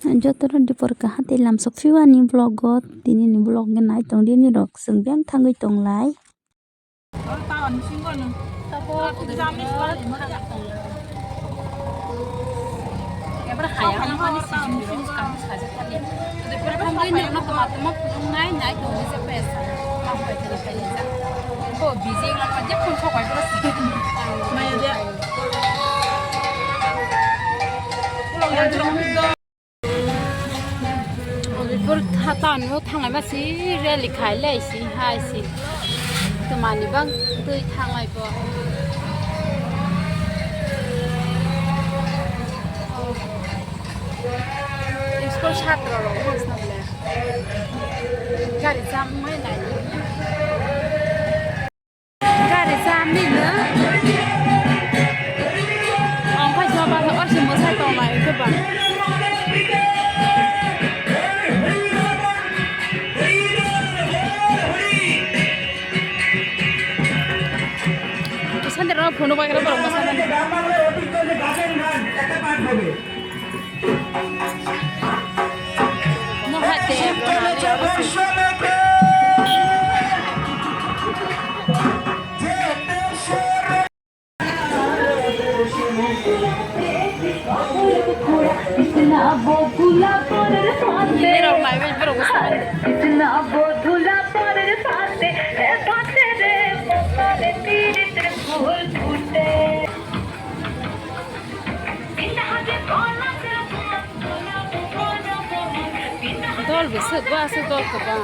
Jotoro di porka hati lam sokfiwa ni vlogot dini ni vlog nai tong dini rok sung biang thangui tong lai. Hatan mo thangai ma si rally khai lai si hai si tumani bang tui thangai bo isko chhatro ro masna le gari jam mai lai gari jam ni na ang khai sa ba or si mo sai tong lai ke ba Sandra phone ba kara baro masana no hate इतना बोधुला पर फाते मेरा my में बरो masana इतना बोधुला पर फाते फाते रे फाते तेरे तेरे फूल फूटे dol besut ba se dol ko ba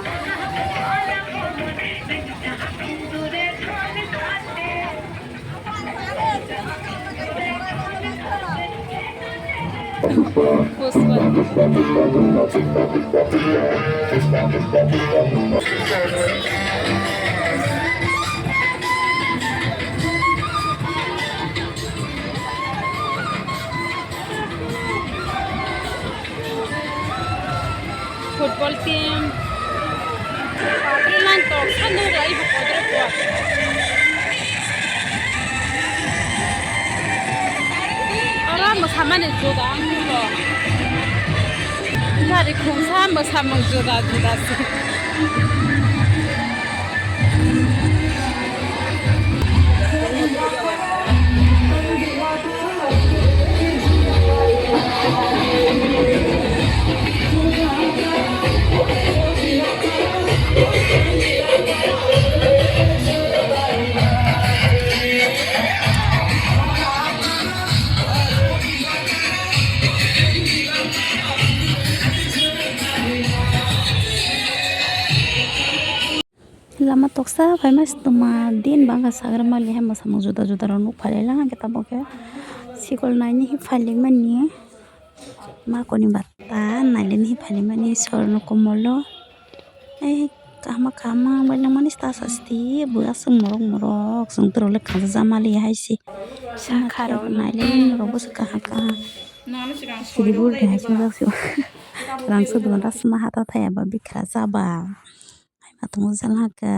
football team Patrilan to sanu rai bu kodre ko ara masamane joda angulo tari khungsa masamang joda joda si lama toksa famous tuma din banga sagar mali hai masamang juda juda ronuk phalela kita boke sikol nai ni phali mani ma koni batta naile ni phali mani sorno komolo kama kama balang manis ta sasti buya sung morok sung trole khaja jamali hai si sakharo naile ni robo kaha kaha siribur hai si rangsu don rasma hata thaya ba bikra jaba ai ma tumu jalha ka